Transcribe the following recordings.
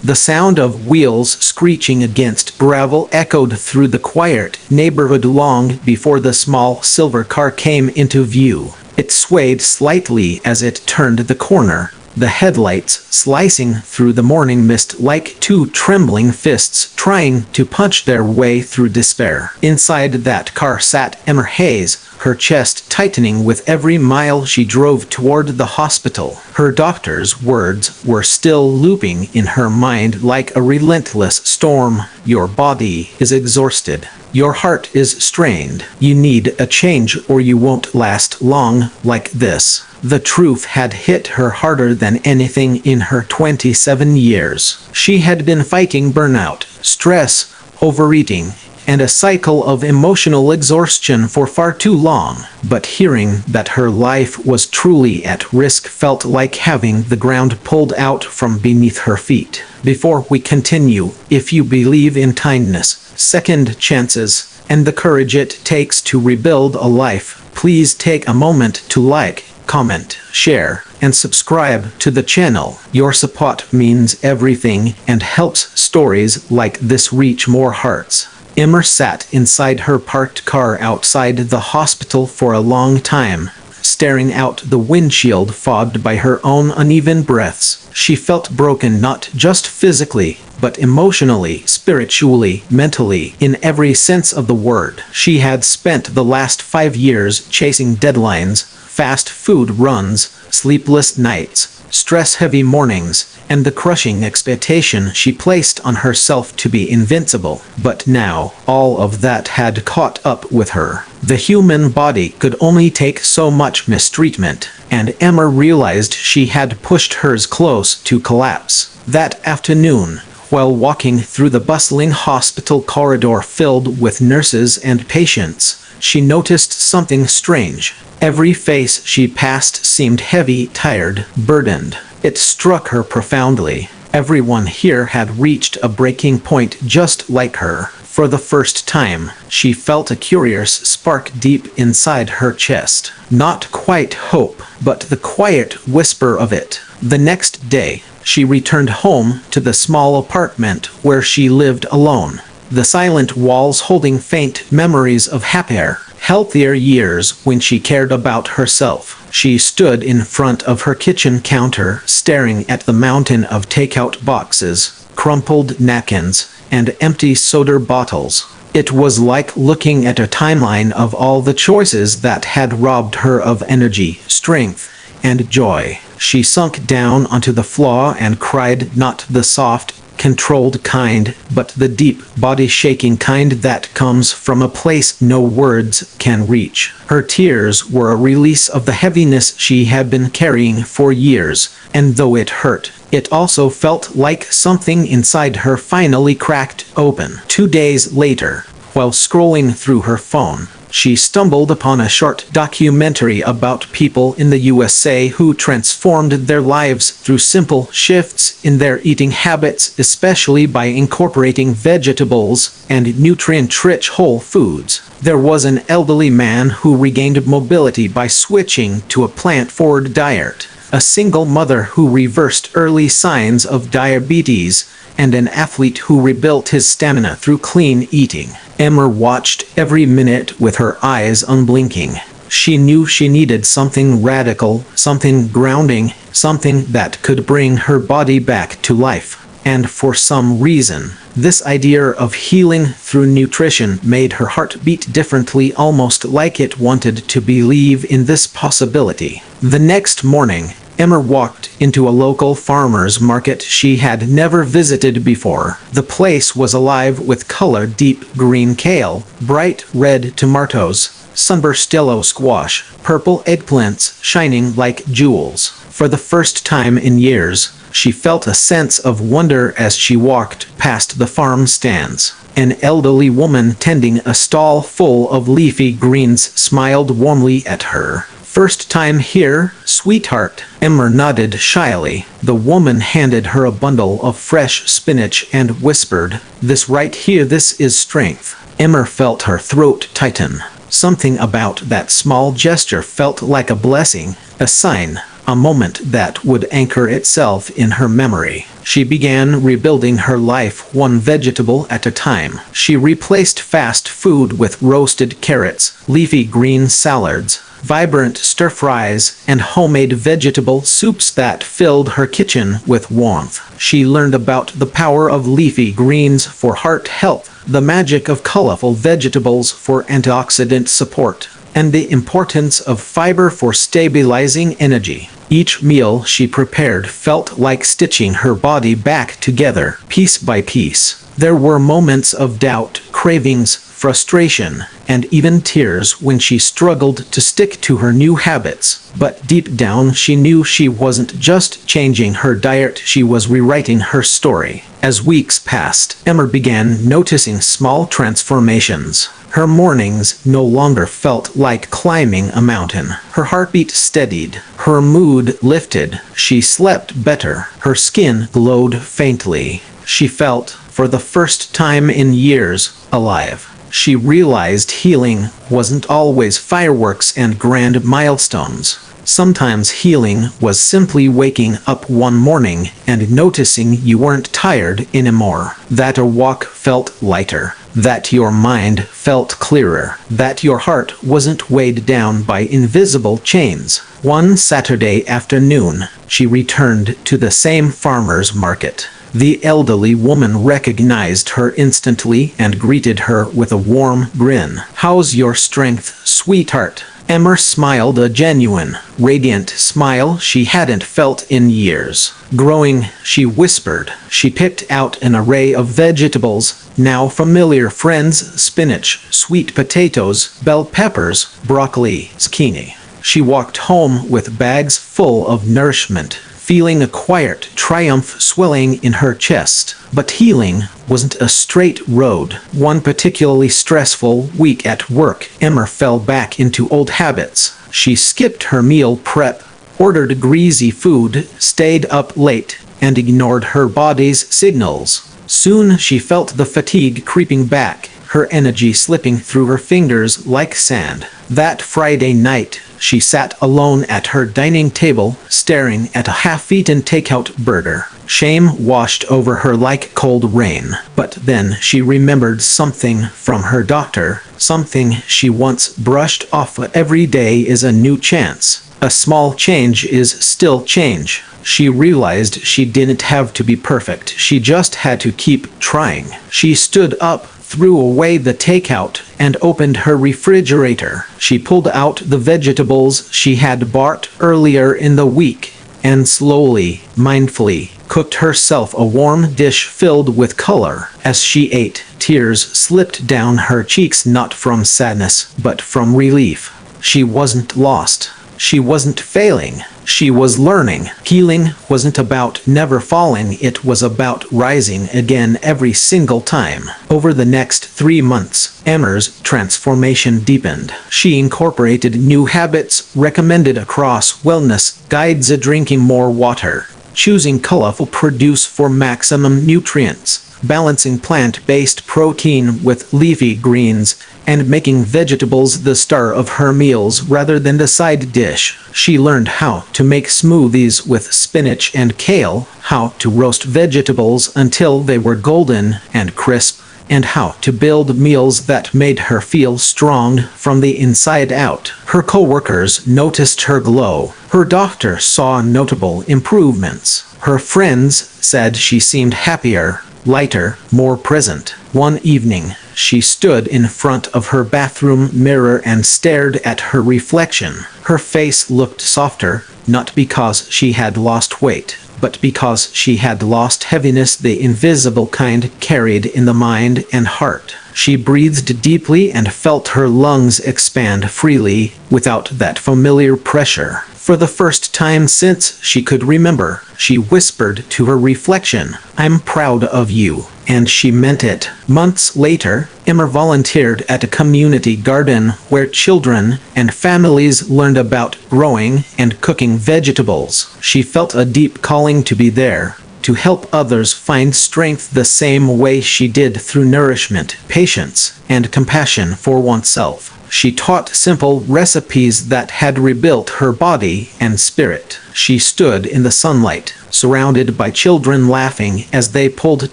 The sound of wheels screeching against gravel echoed through the quiet neighborhood long before the small silver car came into view. It swayed slightly as it turned the corner, the headlights slicing through the morning mist like two trembling fists trying to punch their way through despair. Inside that car sat Emma Hayes, her chest tightening with every mile she drove toward the hospital. Her doctor's words were still looping in her mind like a relentless storm. Your body is exhausted. Your heart is strained. You need a change or you won't last long like this. The truth had hit her harder than anything in her 27 years. She had been fighting burnout, stress, overeating, and a cycle of emotional exhaustion for far too long. But hearing that her life was truly at risk felt like having the ground pulled out from beneath her feet. Before we continue, if you believe in kindness, second chances, and the courage it takes to rebuild a life, please take a moment to like, comment, share, and subscribe to the channel. Your support means everything and helps stories like this reach more hearts. Emma sat inside her parked car outside the hospital for a long time, staring out the windshield fogged by her own uneven breaths. She felt broken not just physically, but emotionally, spiritually, mentally, in every sense of the word. She had spent the last 5 years chasing deadlines, fast food runs, sleepless nights, stress-heavy mornings, and the crushing expectation she placed on herself to be invincible. But now, all of that had caught up with her. The human body could only take so much mistreatment, and Emma realized she had pushed hers close to collapse. That afternoon, while walking through the bustling hospital corridor filled with nurses and patients, she noticed something strange. Every face she passed seemed heavy, tired, burdened. It struck her profoundly. Everyone here had reached a breaking point just like her. For the first time, she felt a curious spark deep inside her chest. Not quite hope, but the quiet whisper of it. The next day, she returned home to the small apartment where she lived alone. The silent walls holding faint memories of happier, healthier years when she cared about herself. She stood in front of her kitchen counter, staring at the mountain of takeout boxes, crumpled napkins, and empty soda bottles. It was like looking at a timeline of all the choices that had robbed her of energy, strength, and joy. She sunk down onto the floor and cried, not the soft, controlled kind, but the deep, body-shaking kind that comes from a place no words can reach. Her tears were a release of the heaviness she had been carrying for years, and though it hurt, it also felt like something inside her finally cracked open. 2 days later, while scrolling through her phone, she stumbled upon a short documentary about people in the USA who transformed their lives through simple shifts in their eating habits, especially by incorporating vegetables and nutrient-rich whole foods. There was an elderly man who regained mobility by switching to a plant-forward diet, a single mother who reversed early signs of diabetes, and an athlete who rebuilt his stamina through clean eating. Emma watched every minute with her eyes unblinking. She knew she needed something radical, something grounding, something that could bring her body back to life. And for some reason, this idea of healing through nutrition made her heart beat differently, almost like it wanted to believe in this possibility. The next morning, Emma walked into a local farmer's market she had never visited before. The place was alive with color: deep green kale, bright red tomatoes, sunburst yellow squash, purple eggplants shining like jewels. For the first time in years, she felt a sense of wonder as she walked past the farm stands. An elderly woman tending a stall full of leafy greens smiled warmly at her. "First time here, sweetheart?" Emma nodded shyly. The woman handed her a bundle of fresh spinach and whispered, "This right here, this is strength." Emma felt her throat tighten. Something about that small gesture felt like a blessing, a sign, a moment that would anchor itself in her memory. She began rebuilding her life one vegetable at a time. She replaced fast food with roasted carrots, leafy green salads, vibrant stir-fries, and homemade vegetable soups that filled her kitchen with warmth. She learned about the power of leafy greens for heart health, the magic of colorful vegetables for antioxidant support, and the importance of fiber for stabilizing energy. Each meal she prepared felt like stitching her body back together, piece by piece. There were moments of doubt, cravings, frustration, and even tears when she struggled to stick to her new habits. But deep down she knew she wasn't just changing her diet, she was rewriting her story. As weeks passed, Emma began noticing small transformations. Her mornings no longer felt like climbing a mountain. Her heartbeat steadied. Her mood lifted. She slept better. Her skin glowed faintly. She felt, for the first time in years, alive. She realized healing wasn't always fireworks and grand milestones. Sometimes healing was simply waking up one morning and noticing you weren't tired anymore, that a walk felt lighter, that your mind felt clearer, that your heart wasn't weighed down by invisible chains. One Saturday afternoon, she returned to the same farmer's market. The elderly woman recognized her instantly and greeted her with a warm grin. "How's your strength, sweetheart?" Emma smiled, a genuine, radiant smile she hadn't felt in years. Growing, she whispered. She picked out an array of vegetables, now familiar friends: spinach, sweet potatoes, bell peppers, broccoli, zucchini. She walked home with bags full of nourishment, feeling a quiet triumph swelling in her chest. But healing wasn't a straight road. One particularly stressful week at work, Emma fell back into old habits. She skipped her meal prep, ordered greasy food, stayed up late, and ignored her body's signals. Soon she felt the fatigue creeping back, her energy slipping through her fingers like sand. That Friday night, she sat alone at her dining table, staring at a half-eaten takeout burger. Shame washed over her like cold rain. But then she remembered something from her doctor, something she once brushed off: every day is a new chance. A small change is still change. She realized she didn't have to be perfect, she just had to keep trying. She stood up, threw away the takeout, and opened her refrigerator. She pulled out the vegetables she had bought earlier in the week, and slowly, mindfully, cooked herself a warm dish filled with color. As she ate, tears slipped down her cheeks, not from sadness, but from relief. She wasn't lost. She wasn't failing. She was learning. Healing wasn't about never falling, it was about rising again every single time. Over the next 3 months, Emma's transformation deepened. She incorporated new habits recommended across wellness guides: drinking more water, choosing colorful produce for maximum nutrients, balancing plant-based protein with leafy greens, and making vegetables the star of her meals rather than the side dish. She learned how to make smoothies with spinach and kale, how to roast vegetables until they were golden and crisp, and how to build meals that made her feel strong from the inside out. Her coworkers noticed her glow. Her doctor saw notable improvements. Her friends said she seemed happier, lighter, more present. One evening, she stood in front of her bathroom mirror and stared at her reflection. Her face looked softer, not because she had lost weight, but because she had lost heaviness, the invisible kind carried in the mind and heart. She breathed deeply and felt her lungs expand freely, without that familiar pressure. For the first time since she could remember, she whispered to her reflection, "I'm proud of you." And she meant it. Months later, Emma volunteered at a community garden where children and families learned about growing and cooking vegetables. She felt a deep calling to be there, to help others find strength the same way she did through nourishment, patience, and compassion for oneself. She taught simple recipes that had rebuilt her body and spirit. She stood in the sunlight, surrounded by children laughing as they pulled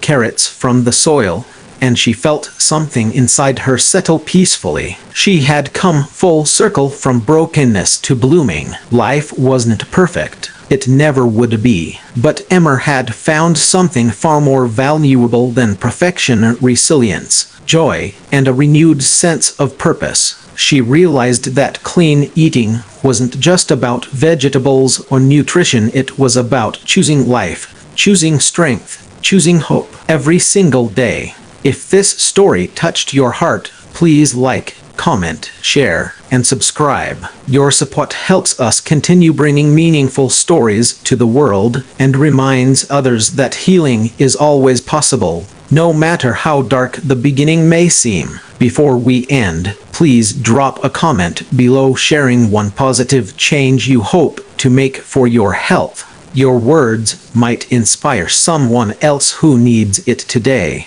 carrots from the soil, and she felt something inside her settle peacefully. She had come full circle from brokenness to blooming. Life wasn't perfect. It never would be. But Emmer had found something far more valuable than perfection: resilience, joy, and a renewed sense of purpose. She realized that clean eating wasn't just about vegetables or nutrition. It was about choosing life, choosing strength, choosing hope every single day. If this story touched your heart, please like, comment, share, and subscribe. Your support helps us continue bringing meaningful stories to the world and reminds others that healing is always possible, no matter how dark the beginning may seem. Before we end, please drop a comment below sharing one positive change you hope to make for your health. Your words might inspire someone else who needs it today.